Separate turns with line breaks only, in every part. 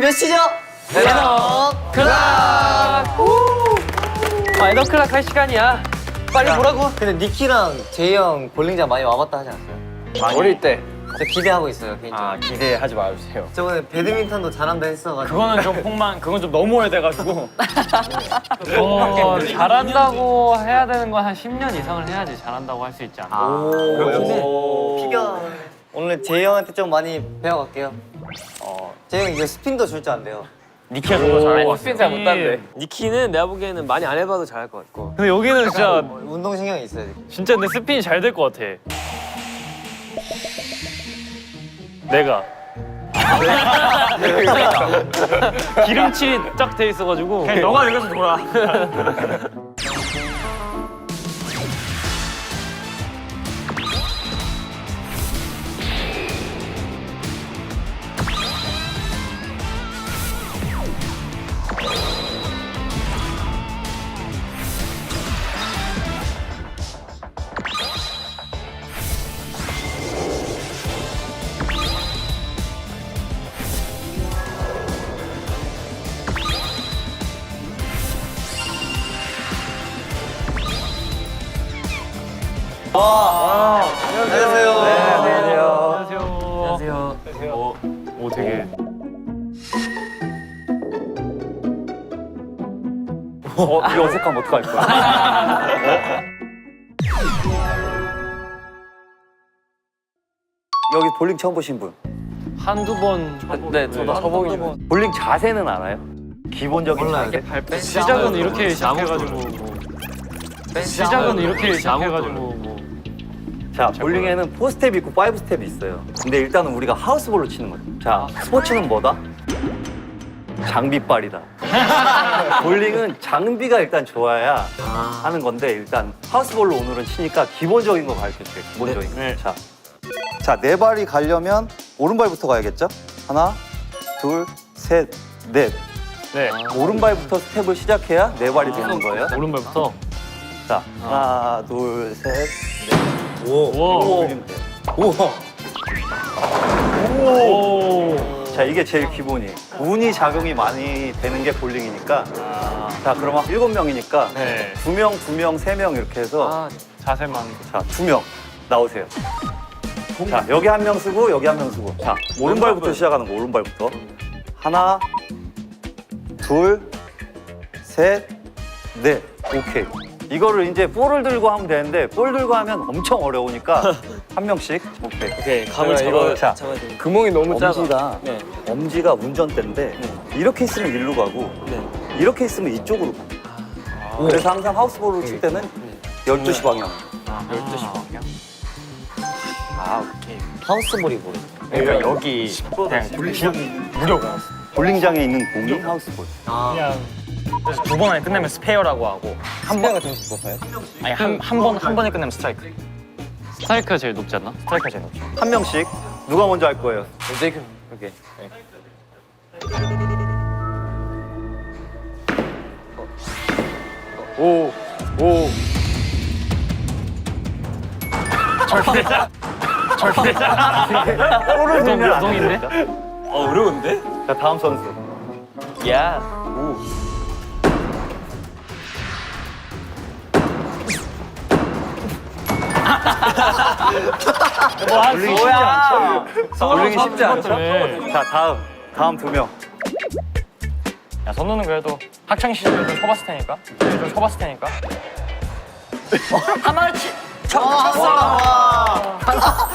몇 시죠?
에너클락! 에너클락 할 시간이야. 빨리 보라고.
근데 니키랑 제이 형 볼링장 많이 와봤다 하지 않았어요?
어릴 때.
저 기대하고 있어요, 개인적으로.
기대하지 말아주세요.
저번에 배드민턴도 잘한다 했어가지고.
그거는 좀 그건 좀 너무 오래돼가지고.
잘한다고 해야 되는 건 한 10년 이상을 해야지 잘한다고 할 수 있지 않나.
피겨. 오늘 제이 형한테 좀 많이 배워갈게요. 제이 형 이제 스핀도 줄 줄 안돼요.
니키가 좀 더 잘할 것 같아.
스핀 잘 못하는데. 니키는 내가 보기에는 많이 안 해봐도 잘할 것 같고.
근데 여기는 진짜
운동신경이 있어야 돼.
진짜 내 스핀이 잘 될 것 같아. 내가 기름칠이 쫙 돼 있어가지고
그냥 너가 여기서 돌아.
안녕하세요.
안녕하세요. 오 되게
이 어색함 어떡할 거야?
여기 볼링 처음 보신 분?
한두 번
네, 저도 서보기.
볼링 자세는 알아요? 기본적인 자세?
시작은 이렇게 시작해가지고 시작은 이렇게 시작해가지고 뭐
자, 볼링에는 4스텝 있고 5스텝이 있어요. 근데 일단은 우리가 하우스볼로 치는 거죠. 자, 스포츠는 뭐다? 장비빨이다. 볼링은 장비가 일단 좋아야 하는 건데 일단 하우스볼로 오늘은 치니까 기본적인 거 가르쳐줄게요. 기본적인 거. 자, 네 발이 가려면 오른발부터 가야겠죠? 하나, 둘, 셋, 넷.
네.
오른발부터 스텝을 시작해야 네 발이 되는 거예요.
오른발부터
자, 하나, 둘, 셋, 넷.
오.
올리면 돼요.
오.
자, 이게 제일 기본이에요. 운이 작용이 많이 되는 게 볼링이니까. 자, 그러면 7명이니까
네.
2명, 2명, 3명 이렇게 해서
자세만
자, 2명 나오세요. 자, 여기 한 명 쓰고 여기 한 명 쓰고. 자, 오른발부터 시작하는 거, 오른발부터. 하나, 둘, 셋, 넷. 오케이. 이거를 이제 볼을 들고 하면 되는데 볼 들고 하면 엄청 어려우니까 한 명씩. 오케이.
오케이, 감을
자,
잡아야 돼. 구멍이 너무 작아.
엄지가
네.
엄지가 운전대인데 이렇게 있으면 일로 가고
네.
이렇게 있으면 이쪽으로 가. 그래서 항상 하우스볼을 칠 때는 12시 방향.
12시 방향.
하우스볼이 뭐예요?
그러니까 여기
볼링장에 있는 공이 하우스볼.
그래서 2번 안에 끝내면 스페어라고 하고
한 번 같은 거 높아요?
아니 한 번에 끝내면 스트라이크.
스트라이크가 제일 높지 않나?
스트라이크가 제일 높죠.
한 명씩 누가 먼저 할 거예요?
오케이.
볼을 들면 안
요동인데?
됩니다.
어려운데?
자, 다음 선수.
야.
볼링이 쉽지 않죠? 볼링이 쉽지 않죠?
네.
자, 다음 2명.
야, 선우는 그래도 학창 시절에 좀 쳐봤을 테니까. 좀 쳐봤을 테니까.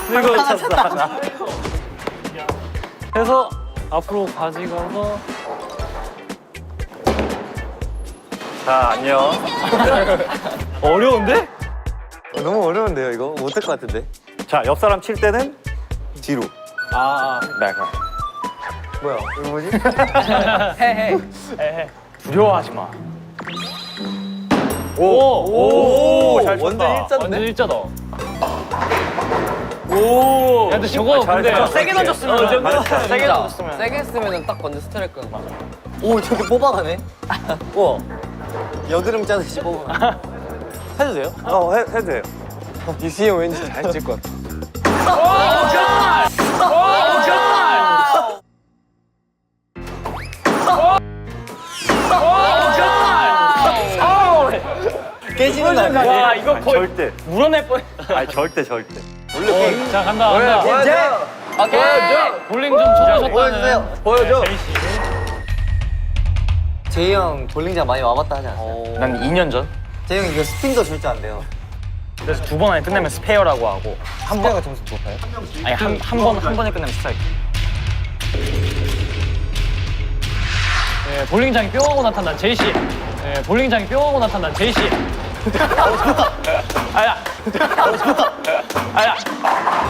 이거 쳤어.
해서 앞으로 가져가서
자, 안녕.
어려운데?
너무 어려운데요, 이거? 못할 것 같은데?
자, 옆 사람 칠 때는 뒤로.
내가.
뭐야, 이거 뭐지?
두려워하지 마.
오!
잘 쳤다.
완전 일자인데?
완전 일자다. 오! 야, 근데 저거 근데
잘했다.
세게 던졌으면 세게 던졌으면.
세게 했으면 딱 완전 스트라이크. 맞아.
오, 저렇게 뽑아가네? 우와. 여드름 짜듯이 뽑아. 해도 돼요?
해도 돼요.
이수희 형 왠지 잘 칠 것 같아.
깨지는 거 아니야?
와 이거 거의
절대.
물어낼 뻔.
아니 절대 절대.
자 간다 간다.
이제
볼링 좀 쳐주셨다는.
보여주세요.
보여줘.
제이 씨.
제이 형 볼링장 많이 와봤다 하지 않았어요?
난 2년 전.
제이 형 이거 스핀도 줄 줄 안 돼요.
그래서 2번 안에 끝내면 스페어라고 하고
한 번가 점수 높아요?
아니 한 번에 끝내면 스트라이크.
네, 볼링장이 뿅하고 나타난 제이 씨. 네, 볼링장이 뿅하고 나타난 제이 씨.
아야.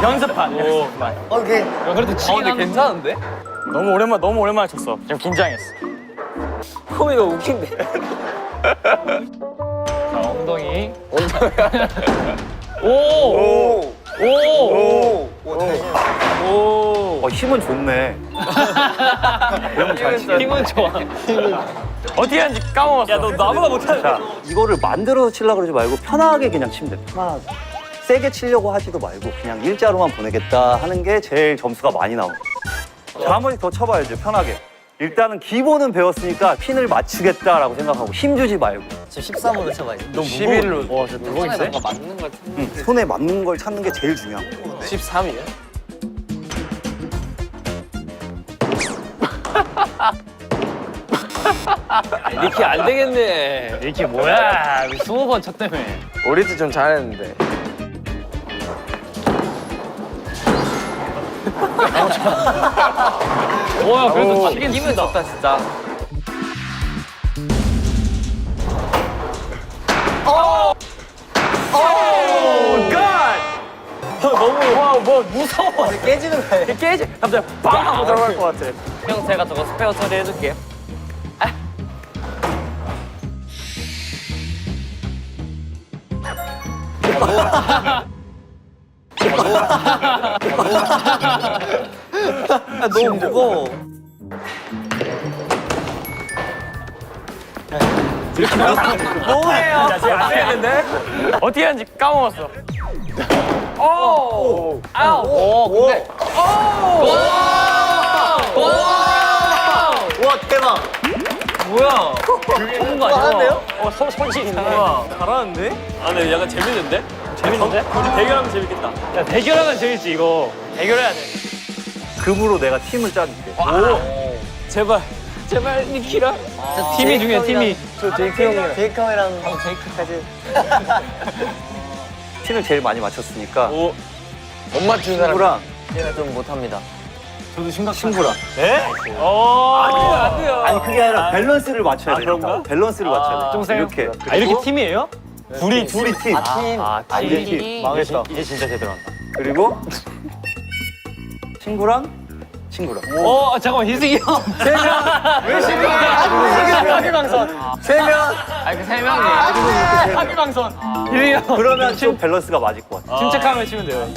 연습한. 연습만.
오케이.
야, 그래도 치긴 하는데.
괜찮은데?
너무 오랜만에 쳤어. 좀 긴장했어.
코미가 웃긴데.
자, 엉덩이.
오. 오.
힘은 좋네. 이런 잘 치겠네.
힘은 좋아.
어떻게 하는지 까먹었어.
야 너 나보다 못하네.
자, 이거를 만들어서 치려고 그러지 말고 편하게 그냥 치면 돼. 편하게. 세게 치려고 하지도 말고 그냥 일자로만 보내겠다 하는 게 제일 점수가 많이 나오고. 자, 한 번씩 더 쳐봐야죠. 편하게. 일단은 기본은 배웠으니까 핀을 맞추겠다라고 생각하고 힘 주지 말고.
지금 13으로 쳐봐야지.
11로. 와, 진짜 누구 있어?
맞는 걸
손에 맞는 걸 찾는 게 제일 중요한 거야.
13이야? 니키 안 되겠네.
이렇게 뭐야? 20번 쳤다며.
우리도 좀 잘했는데.
와, 그래도 치긴
힘은 좋다 진짜.
뭐 무서워.
깨지는 거예요.
깨지. 갑자기 빵 하고 들어갈 것 같아.
형 제가 저거 스페어 처리해줄게요.
너무 무거워.
뭐해요? 야, 쟤안 되는데? 어떻게 하는지 까먹었어. 오! 아우!
오 근데
와 대박.
뭐야?
좋은 거 아니야?
잘하는데요?
손짓 있네.
잘하는데? 아 근데 약간 재밌는데?
재밌는데?
우리 대결하면 재밌겠다.
야, 대결하면 재밌지, 이거.
대결해야 돼.
금으로 내가 팀을 짜줄게.
제발 제발 니키랑.
팀이 중요해, 팀이.
저 제이크 형이랑.
제이크 형이랑 제이크까지.
팀을 제일 많이 맞췄으니까
오. 못 맞춘 사람.
친구랑
제가 좀 못합니다.
친구랑.
안 돼요.
아니 그게 아니라 밸런스를 맞춰야 돼.
그런가?
밸런스를 맞춰야 돼.
좀 세요?
이렇게.
아, 이렇게 팀이에요?
둘이 팀.
팀.
이제 팀.
망했다. 이제 진짜 제대로 한다.
그리고 친구랑
잠깐만, 희승이 형.
사기방선.
아니 그세 명이.
사기방선.
희승이 형.
그러면 좀 밸런스가 맞을 것 같아.
침착하면 치면 돼요.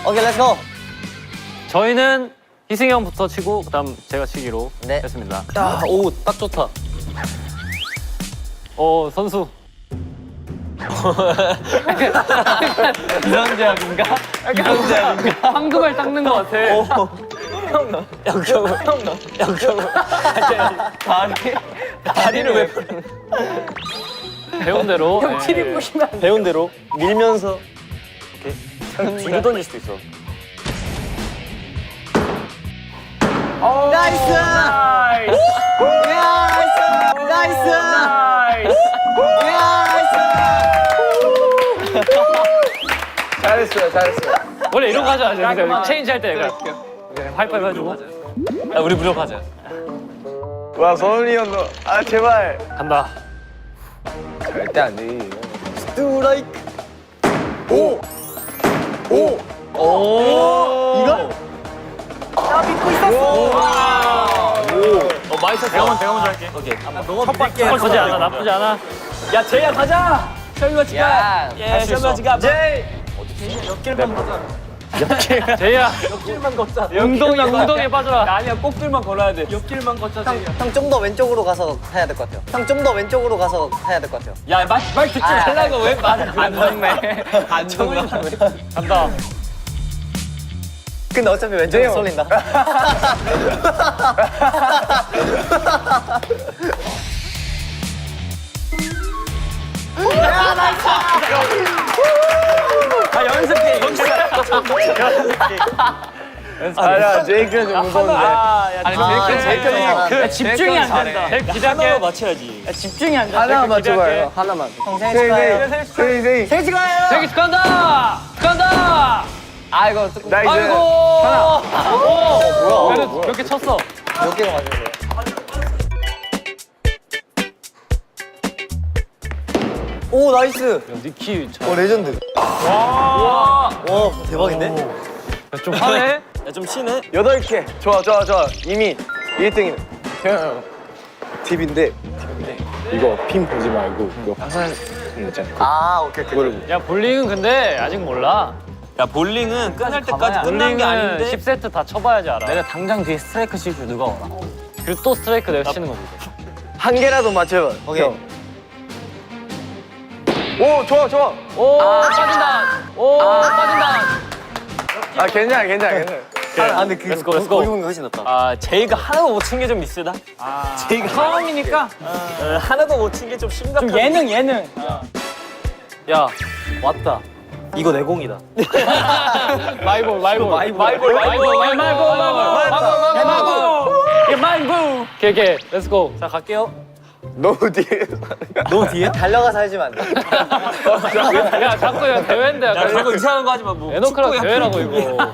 오케이 렛츠고.
저희는 희승이 형부터 치고, 그 다음 제가 치기로
네.
했습니다.
야오딱 좋다.
선수. 이선제압인가? 이선제압인가? 황금알 닦는 것 같아.
역경을. 다리를 왜?
배운 대로.
형 TV 보시면 안 돼. 배운 대로 밀면서.
뒤로 던질 수도 있어.
나이스.
나이스.
나이스.
나이스.
잘했어요.
원래 이런 거 하자. 우리 체인지 할 때 약간 하이파이브 해주고.
야 우리 무력하자.
와 선훈이 형 너. 아 제발.
간다.
절대 안 돼.
스트라이크.
이걸? 많이 쳤어.
내가 먼저 할게.
오케이.
나쁘지 않아, 나쁘지 않아.
야 제이야 가자. 셔미와 지가. 예, 셔미와 지가. 제이. 몇 개만 보자.
제이야 웅덩이에 빠져라.
아니야, 꼭들만 걸어야 돼. 옆길만 걷자, 제이야.
형 좀 더 왼쪽으로 가서 해야 될 것 같아요. 형 좀 더 왼쪽으로 가서 해야 될 것 같아요.
야, 말 듣지 말라고 왜 말을 안 듣네. 안 듣네.
간다.
근데 어차피 왼쪽으로 쏠린다.
아, 연습해.
아야 제이크는 좀 무서운데.
제이크는 집중이 안 된다. 제이크 기대할게.
맞춰야지.
집중이 안 된다.
하나만
제이크 기대할게.
맞춰봐요. 하나만.
형 생일 축하해요. 생일 축하해요.
제이크 축하한다. 축하한다.
아이고 조금
나이스.
아이고.
하나.
오. 그래도 몇 개 쳤어.
몇 개가 맞으세요? 오 나이스.
니키
오 레전드.
와.
와 대박인데?
좀 하네.
야, 좀 쉬네.
8개. 좋아. 이미 1등이네. 형. 팁인데 이거 핀 보지 말고 이거 화살 있잖아.
아 오케이.
그거를
야 볼링은 근데 아직 몰라.
야, 볼링은 끝날 때까지 끝난 게 아닌데.
10세트 다 쳐봐야지 알아.
내가 당장 뒤에 스트라이크 칠줄 누가 알아?
그리고 또 스트라이크 내가 치는 거지.
한 개라도 맞춰봐.
오케이.
형. 오 좋아.
오 빠진다. 오 빠진다.
아 괜찮아.
아 근데 그 거기 훨씬 낫다.
아, 제이가 하나도 못 친 게 좀 미스다.
제이가 처음이니까
하나도 못 친 게 좀 심각한.
예능.
야, 왔다. 이거 내 공이다.
마이볼. 오케이 렛츠고.
자, 갈게요.
너무 뒤에.
너 뒤에 달려가서 해주면 안 돼?
야 자꾸 이거 대회인데
야,
약간
그거 이상한 거 하지 마. 뭐.
에너클럽
축구야,
대회라고
풀
이거.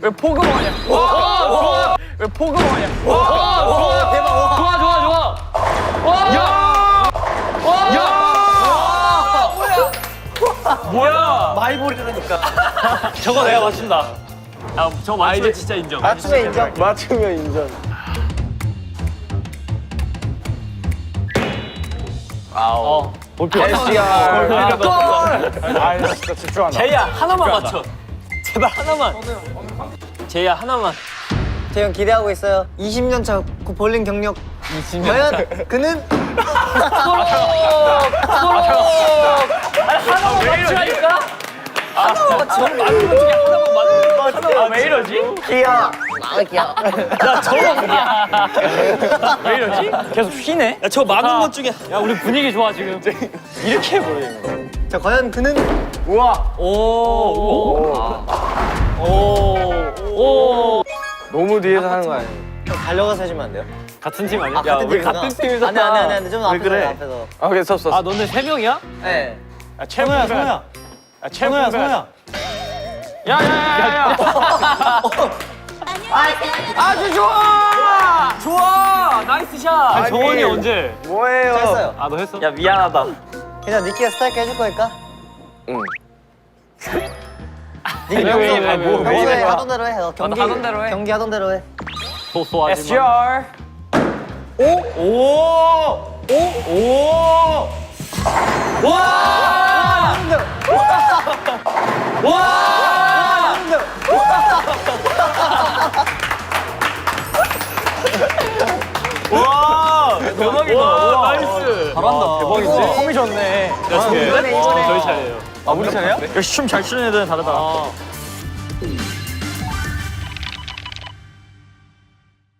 왜 포그머냐? 왜 포그머냐?
와 대박. 좋아.
뭐야?
마이볼이라니까.
저거 내가 맞춘다.
야, 저 맞추면 진짜 인정.
맞추면 인정.
맞추면 인정.
볼필요
SCR. 아 진짜 집중한다.
제이야, 하나만 맞춰. 제발 하나만. 제이야, 하나만.
재영 기대하고 있어요. 20년 차 볼링 경력. 20년. 과연 그는
하나만 맞추라니까? 하나만 맞춰. 많은 것 중에 하나만 맞춰. 왜 이러지?
귀여워.
야, 저거 왜 이러지? 계속 쉬네? 야, 저 많은 것 중에.
야 우리 분위기 좋아 지금.
이렇게 해버리는 거.
자 과연 그는
우와.
오.
너무 뒤에서 하는 거 아니야?
달려가서 해주면 안 돼요?
같은 팀 아니야?
아,
우리 같은 팀이잖아.
안돼 좀 앞에서
그래?
앞에서.
아 오케이 섰어.
아 너네 3명이야?
네.
성우야.
야야야야.
아주 좋아! 좋아! 나이스 샷!
아, 정원이 언제?
뭐예요?
했어요.
아 너 했어?
야, 미안하다.
그냥 니키가 스트라이크 해줄 거니까.
응.
니키
왜,
평소에
왜, 왜,
평소에
왜?
하던 대로 해. 경기
하던 대로 해.
경기 하던 대로 해.
소소하지만.
SGR.
대박이다.
와, 나이스.
잘한다. 대박이지.
폼이 좋네.
이번에.
저희 차례예요.
아, 우리 차례야? 역시 춤 잘 추는 애들은 다르다.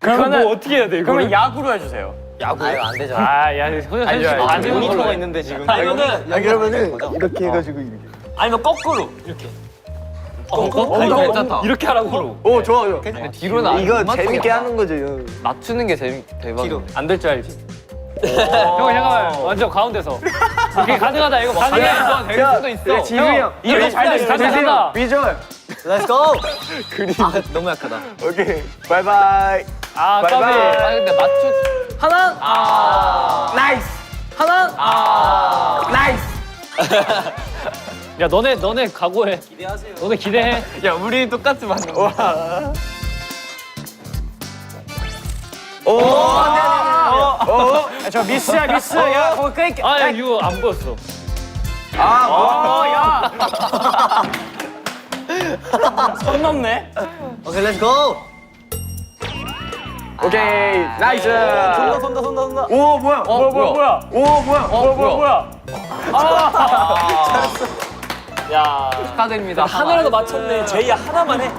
그러면 뭐 어떻게 해야 돼 이거?
그러면 야구로 해주세요.
야구 안 되죠.
아야 현실 맞는 걸로 해.
있는데 지금. 아니면은
그러면은 이렇게 해가지고 이렇게.
아니면 거꾸로 이렇게.
이거 괜찮다. 이렇게 하라고.
오 좋아.
뒤로는 안
이거 재밌게 하는 거죠.
맞추는 게 대박이야. 안 될 줄 알지? 형 잠깐만 완전 가운데서 이게 가능하다 이거 막 가능해 될 수도 있어.
지휘 형.
이렇게 잘 됐어. 다시 한다.
비주얼.
Let's go.
그림.
너무 약하다.
오케이. 바이바이.
아 까비.
바이바이.
근데 맞추 하나
나이스.
하나
나이스.
야 너네 각오해. 기대하세요. 너네 기대해.
야, 우리 똑같이 맞는 거.
와. 오.
저 미스야, 미스. 야, 거기 끌게.
아 이거 안 보였어.
야.
선 넘네.
오케이, 렛츠 고.
오케이 나이스.
손다.
오 뭐야?
뭐야?
오 뭐야?
야,
축하드립니다.
하나라도 맞췄네. 제이야 하나만 해. 야,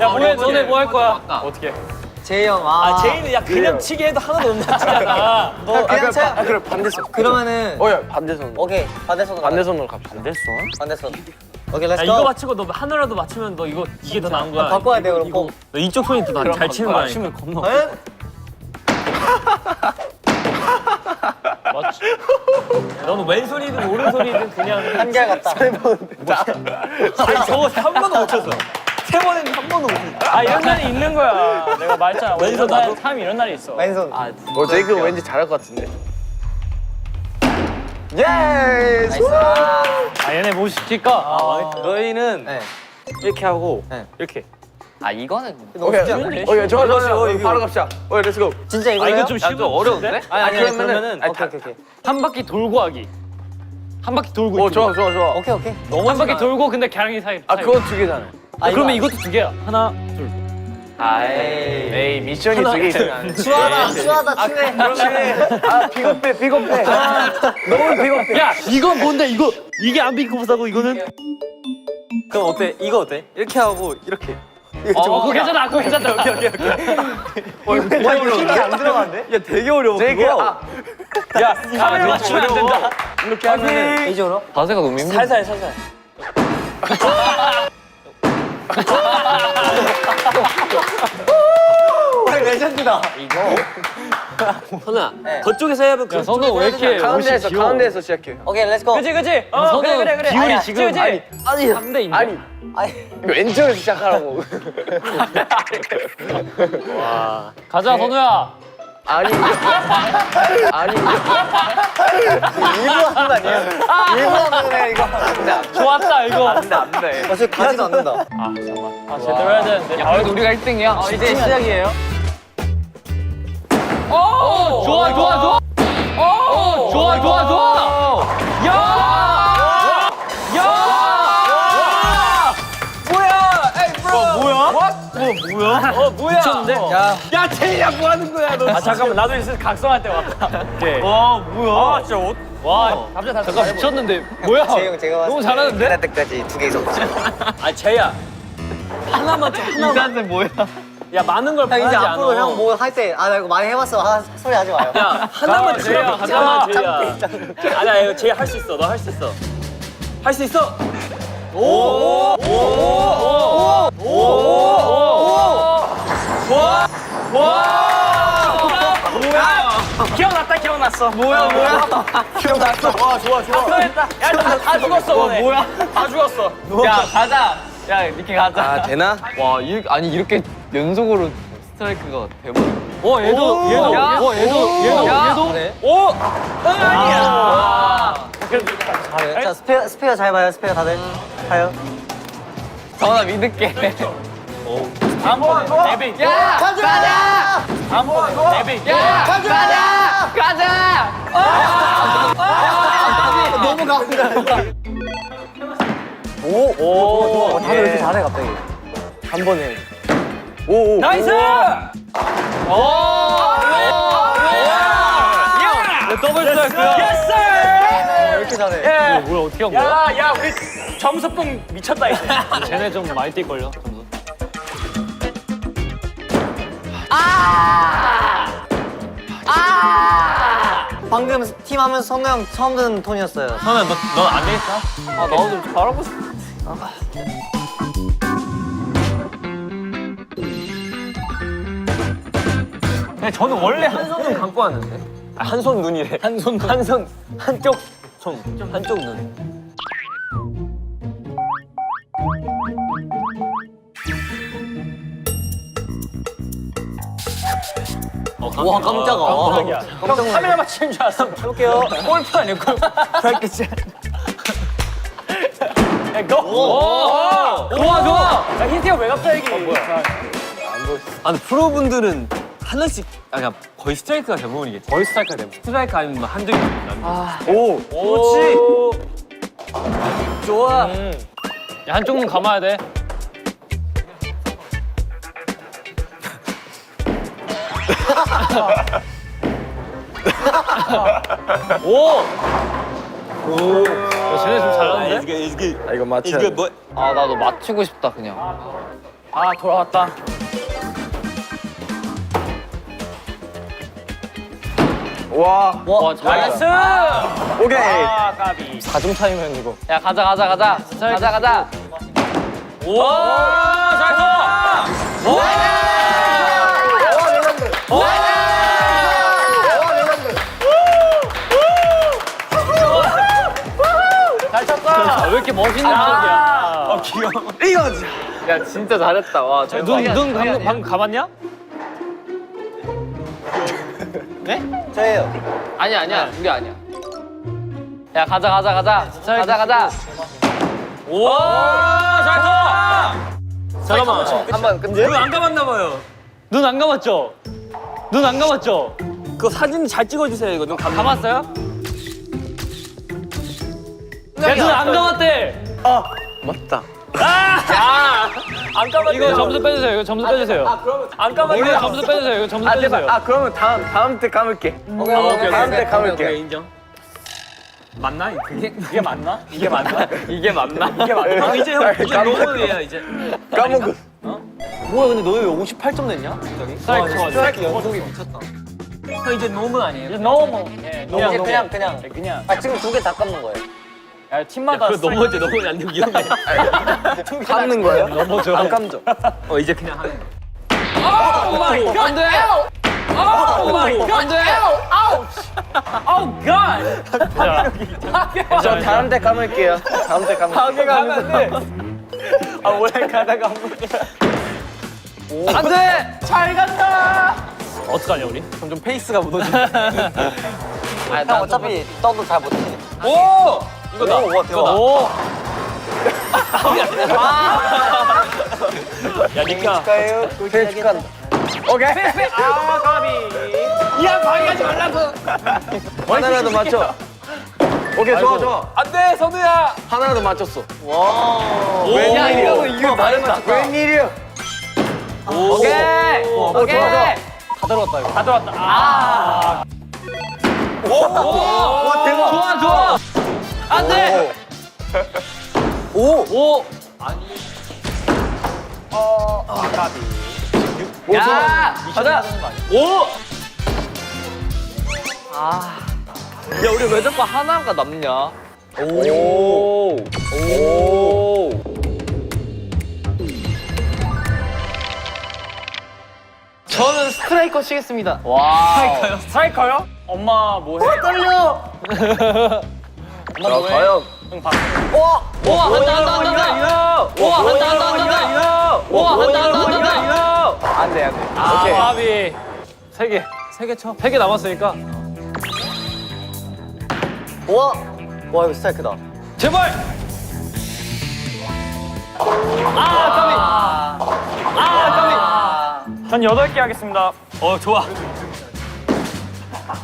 뭐해? 너네 뭐 할 거야? 어떻게?
제이 형,
아, 제이는 야 그냥 치게 해도 하나도 못 맞추잖아.
너 그냥 쳐.
그래 반대손.
그러면은
어야 반대손.
오케이, 반대손으로.
반대손으로 갑시다.
반대손. 오케이,
야,
렛츠
이거
고.
맞추고 너 하나라도 맞추면 너 이게 더 나은 거야.
바꿔야 돼, 그럼.
이거 너 이쪽 손이 더 잘 치는 거야. 맞추면 겁나.
에?
맞지? 너는 왼손이든 오른손이든 그냥
한결 같다.
아니 저거 한 번도 못 쳤어. 세 번은 한 번도 못 쳤어. 아 이런 날이 있는 거야. 내가 말했잖아. 왼손 나도 삶 이런 날이 있어.
왼손.
제이크 왠지 잘할 것 같은데. 예스.
아 얘네 뭐 시킬까?
너희는
네.
이렇게 하고
네.
이렇게. 아 이거는
오케이 오케이 좋아 바로 갑시다. 오케이 렛츠고.
진짜
아
이거예요?
이거 좀 쉬운
좀 어려운데?
아니
그러면은
오케이.
한 바퀴 돌고 하기. 한 바퀴 돌고.
오 좋아.
오케이.
한 바퀴 돌고 근데 갸랑이 사이.
아 그거 두 개잖아요.
그러면 이것도 두 개야. 하나 둘.
에이 미션이 두 개 있으면.
추하다, 추해.
아 비겁해. 너무 비겁해.
야 이건 뭔데 이거 이게 안 비고사고 이거는?
그럼 어때? 이거 어때? 이렇게 하고 이렇게.
그거 괜찮아. 그거 괜찮다. 오케이.
힘이 안 들어가는데?
야 되게 어려워.
제이크
그거.
야 카메라 맞추면 안 된다.
이렇게 하면
이쪽으로?
자세가 너무 힘들어.
살살.
레전드다.
선우야.
네.
저쪽에서 해야
야 선우 왜 이렇게
가운데에서 시작해.
오케이, 렛츠 고.
그치.
그래.
비율이
아니야,
지금
그치.
3대 2.
아니
아니,
왼쪽에서 시작하라고.
가자 선우야.
아니
일부러 하는 거 아니에요? 일부러 하는 거네, 이거.
좋았다 이거.
안돼.
어차피 가지도 않는다.
아 제대로 해야 되는데.
야 그래도 우리가 1등이야. 이제 시작이에요.
오 좋아. 오 좋아. 뭐야? 미쳤는데? 야 제이야 뭐 하는 거야 너? 아 잠깐만 나도 있을 각성할 때 왔다. 오케이. 뭐야? 진짜 와 갑자기 잠깐 미쳤는데 뭐야?
제이 형, 제가
너무 잘하는데?
할 때까지 두 개 있었지.
아 제이야 하나만 좀 하나만. 뭐야? 야 많은 걸
형,
바라지
이제
않아.
앞으로 형 뭐 할 때, 나 이거 많이 해봤어. 소리 하지 마요.
야 하나만 제이야. 하나만 제이야. 아니야 이거 제이 할 수 있어. 너 할 수 있어. 할 수 있어. 기억났어. 뭐야? 기억났어. 와, 좋아. 했다. 야, 다 죽었어, 너네. 뭐야? 다 죽었어.
야 가자. 야 이렇게 가자.
아 되나?
와 아니 이렇게 연속으로 스트라이크가 대박.
얘도. 오! 아니야.
자, 스페어 잘 봐요, 스페어 다들. 가요.
정원아 믿을게.
한번 데뷔.
야
가자!
한번 데뷔.
야
가자!
가자.
너무 가운데. 오, 다들 왜 이렇게 잘해, 갑자기.
한 번에. 오.
나이스! 더블 스트라이크야. 예스!
왜 이렇게 잘해?
뭐야 어떻게 한 거야? 야 우리 점수뽕 미쳤다 이제. 쟤네 좀 많이 뛸 걸요. 점수.
방금 팀 하면서 성우 형 처음 듣는 톤이었어요.
선우야 넌안 되겠다.
아 나도 좀 잘하고 싶어.
근데 저는 원래 한 손은 감고 왔는데. 한 손 눈이래. 한 손 한쪽 손 한쪽 눈.
와, 깜짝아.
깜짝이야. 형 카메라 맞추는 줄 알았어. 해볼게요. 골프 아니야 골프. 그렇겠지. 좋아. 야 힌트가 왜 갑자기? 뭐야?
아 근데 프로분들은 하나씩 그냥 거의 스트라이크가 대부분이겠지.
거의 스트라이크가 되면.
스트라이크 아니면 뭐 한두 개 남겨.
오.
그렇지.
좋아.
야 한쪽 눈 감아야 돼.
쟤네 좀 잘하는데?
아, 이거 맞춰.
아 나도 맞추고 싶다 그냥.
아 돌아왔다.
와.
와 잘했어.
오케이.
아 까비.
4점 차이면 이거.
야 가자. 가자.
오 잘했어. 잘 쳤다.
왜 이렇게 멋있는 분이야?
이거지.
야 진짜 잘했다. 와. 눈 방금 감았냐?
저예요.
아니야. 우리 아니야. 야 가자.
오 잘했어. 잠깐만.
한번 근데
눈 안 감았나 봐요.
눈 안 감았죠? 눈 안 감았죠?
그 사진 잘 찍어주세요 이거. 눈
감았어요? 야, 눈 안 감았대.
맞다.
안 감았네.
이거 점수 빼주세요.
안 감았네.
이거 점수 빼주세요. 이거 점수 빼주세요.
아, 그러면 다음 때 감을게.
오케이.
다음 때 감을게.
인정. 맞나? 이게 맞나? 이게 맞나?
이게 맞나?
이게 맞나? 형 이제 너무해야 이제.
까먹어.
뭐야 근데 너 왜 58점 냈냐? 갑자기?
스트라이크
연속이 미쳤다.
형 이제 너무 아니에요?
이제 너무.
이제 그냥.
그냥.
아 지금 2개 다 깎는 거예요.
야 팀마다 너무 안 되면 위험해.
감는 거예요? 넘어져. 안 감죠.
이제 그냥 하는 거.
안 돼. 안 돼.
저 다음 때 감을게요. 다음 때 감을게요.
가면 돼. 아 원래 가다가 한 번.
안 돼.
잘 간다.
어떡하냐 우리?
점점 페이스가 무너지.
형 어차피 떠도 잘 못해.
오 이거다.
오, 와, 대박.
오.
야 니까.
축하해요.
생일 축하한다. 오케이.
아 가비. 야 방해하지 말라고.
하나라도 맞춰. 오케이, 좋아.
안돼 선우야.
하나라도 맞췄어.
야 이거 이거
잘했다. 웬일이야?
오케이. 오케이.
다 들어왔다, 이거.
다 들어왔다. 아.
와, 대박.
좋아. 안 돼. 오. 야 가자.
오.
야 우리 왜 자꾸 하나가 남냐?
오.
저는 스트라이커 치겠습니다. 와.
스트라이커요? 엄마 뭐해?
떨려.
자, 과연.
우와 한다. 우와 한다. 우와 한다.
안 돼, 안 돼.
아,
오케이.
바비. 세 개 쳐. 3개 남았으니까.
와 이거 스트라이크다.
제발.
전 8개 하겠습니다. 좋아.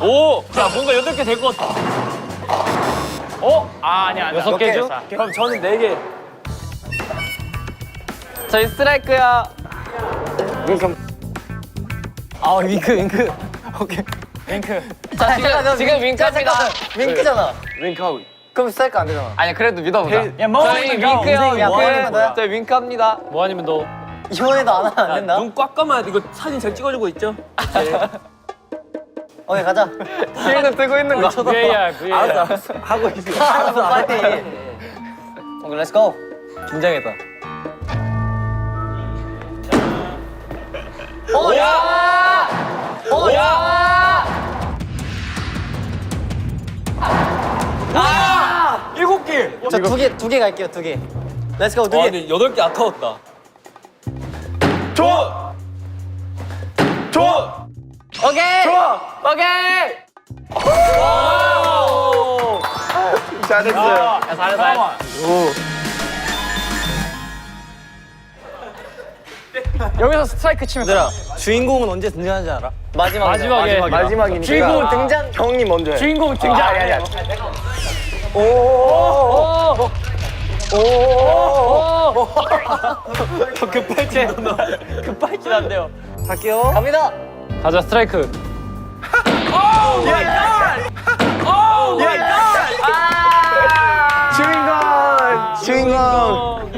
오, 야 뭔가 8개 될 것 같아. 아니야.
6개 죠?
그럼 저는 4개.
저희 스트라이크야.
아 윙크. 오케이.
자 지금 윙크합니다.
윙크잖아.
윙크아웃.
그럼 스트라이크 안 되잖아.
아니 그래도 믿어보자.
야, 뭐
저희
하니까
윙크요.
야, 뭐 하는 거야?
저희 윙크합니다. 뭐 아니면 너.
이번에도 안 하면 안 된다.
눈 꽉 감아야 돼. 이거 사진 잘 찍어주고 있죠?
오케이 가자.
시간을 뜨고 있는 거. VAR.
알았어. 하고 있어.
알았어 빨리. 오케이 렛츠 고.
긴장했다.
아! 7개!
저 두 개 갈게요 2개. 렛츠 고 2개.
근데 8개 아까웠다.
좋아.
오케이.
좋아.
오케이.
잘했어요.
야, 잘했어. 여기서 스트라이크 치면 돼.
주인공은 언제 등장하는지 알아?
마지막에.
마지막이니까.
주인공 등장.
형님 먼저 해.
주인공 등장.
아니야.
급발진 안 돼요.
갈게요. 갑니다.
가자 스트라이크.
주인공.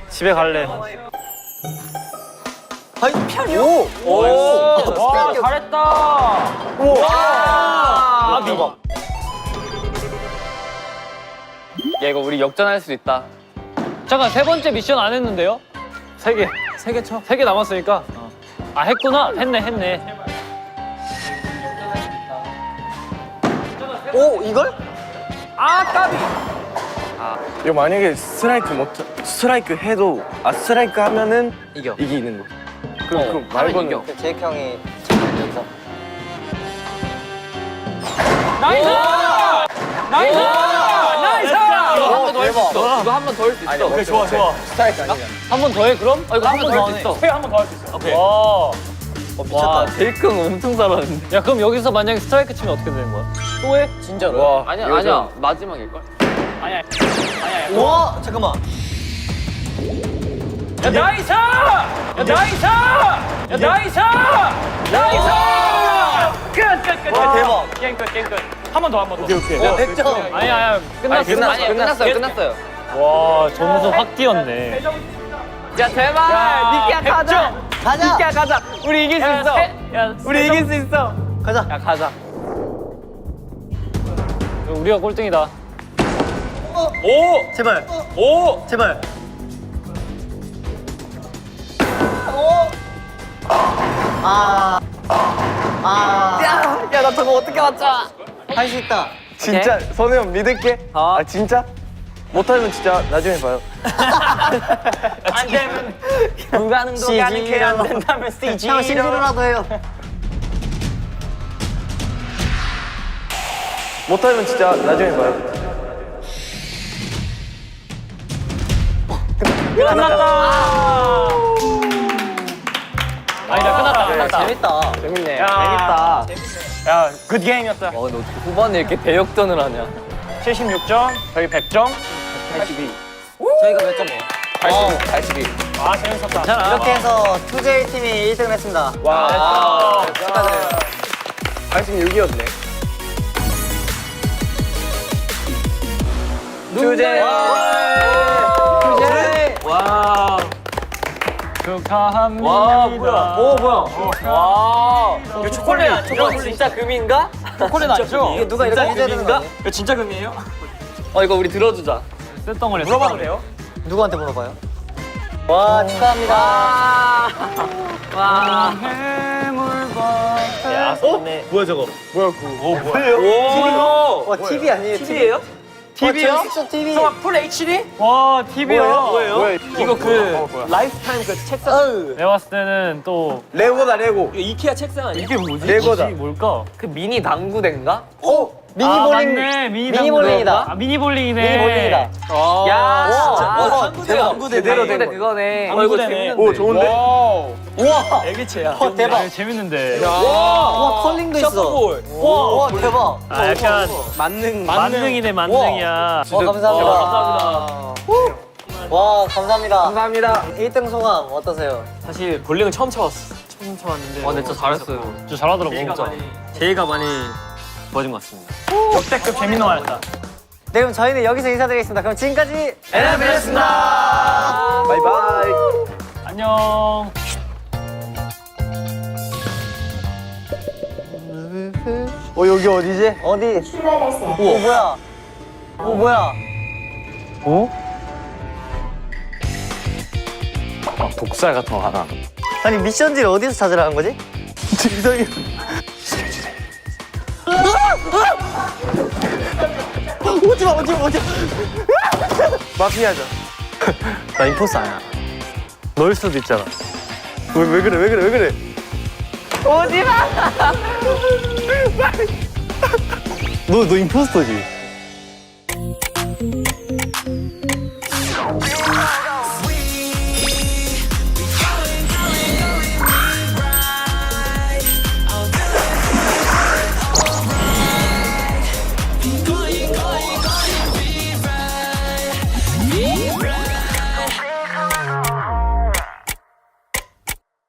집에 갈래.
아이 피아노.
와 잘했다. 와.
대박.
야 이거 우리 역전할 수 있다. 잠깐 세 번째 미션 안 했는데요? 세 개.
세 개 쳐.
세 개 남았으니까. 아 했구나. 했네.
오 이걸?
아 까비.
이거 만약에 스트라이크 해도 스트라이크 하면은 이기는 거. 그 말고는
이겨.
제이크 형이 여기서.
나이스! 나이스! 나이스!
대박.
이거 한 번 더 할 수 있어.
오케이 좋아.
스트라이크 아니야.
한 번 더 해 그럼? 이거 한 번 더 할 수 있어.
한 번 더 할 수 있어. 오케이.
와 제이크 엄청 잘하는데. 야 그럼 여기서 만약에 스트라이크 치면 어떻게 되는 거야? 또 해?
진짜로? 와,
아니야 마지막일걸? 아니야.
와 잠깐만.
야 나이스! 야 나이스! 야 나이스! 나이스! 끝.
와 대박.
게임 끝. 한 번 더. 오케이.
와 100점.
아니야 끝났어요.
와
점수 확 뛰었네.
야 제발 니키야 가자.
가자.
가자. 우리 이길 수 있어. 우리 이길 수 있어.
가자.
야 가자.
우리가 꼴등이다.
오!
제발.
오!
제발.
야 나 저거 어떻게 맞춰?
할 수 있다.
진짜 선우 형 믿을게. 진짜? 못하면 진짜 나중에 봐요.
안 되면 불가능도 가능해 안 된다면 CG.
형 CG로라도 해요.
못하면 진짜 나중에 봐요.
끝났다.
아니다 끝났다.
재밌다.
재밌네.
재밌다. 야, 굿 게임이었다.
너 어떻게 후반에 이렇게 대역전을 하냐?
76점, 저희 100점.
저희가 몇 점이에요?
82.
아, 재밌었다.
이렇게 해서 2J 팀이 1등을 했습니다.
와,
축하드려요.
86이었네.
투제이.
와.
축하합니다.
와 뭐야?
오, 뭐야?
와.
이거 초콜릿,
이거 진짜 금인가?
초콜릿 아니죠?
이게 누가 이렇게 해줘야 되는 거 아니야?
이거 진짜 금이에요?
이거 우리 들어주자. 쇳덩어리.
물어봐도 돼요?
누구한테 물어봐요? 와 축하합니다.
와.
야, 네.
뭐야 저거? 뭐야 그거?
오!
와 TV 아니에요?
TV예요?
TV요? 진짜 TV.
성악 풀 HD? 와, TV요?
뭐야?
이거 그 라이프타임 그 책상.
내가 봤을 때는 또
레고다 레고.
이거 이케아 책상 아니야?
이게 뭐지?
레고다.
뭐지? 뭘까?
그 미니 당구대인가?
미니
아,
볼링.
맞네.
미니 볼링이다.
아, 미니 볼링이네.
미니 볼링이다.
야,
와, 대박.
제대로 된 거.
그거네.
당구대네. 오 좋은데?
우와.
애기체야.
대박.
아, 재밌는데.
와 컬링도 있어.
셔프볼.
와 대박.
아, 약간 만능이네 만능이야.
와 감사합니다.
감사합니다.
와 감사합니다.
감사합니다.
1등 소감 어떠세요?
사실 볼링은 처음 쳐봤어. 처음 쳐봤는데.
와, 근데 진짜 잘했어요. 진짜 잘하더라고. 진짜.
제이가 많이 도와준 것 같습니다. 역대급 재밌는 거였다.
네 그럼 저희는 여기서 인사드리겠습니다. 그럼 지금까지
에나벨이었습니다.
바이바이.
안녕.
여기 어디지?
어디? 오 뭐야? 오 뭐야?
독살 같은 거 하나.
아니 미션지를 어디서 찾으라는 거지? 이상해. 오지마.
마피아죠.
나 임포스 아니야.
너일 수도 있잖아. 왜 그래?
너 임포스터지?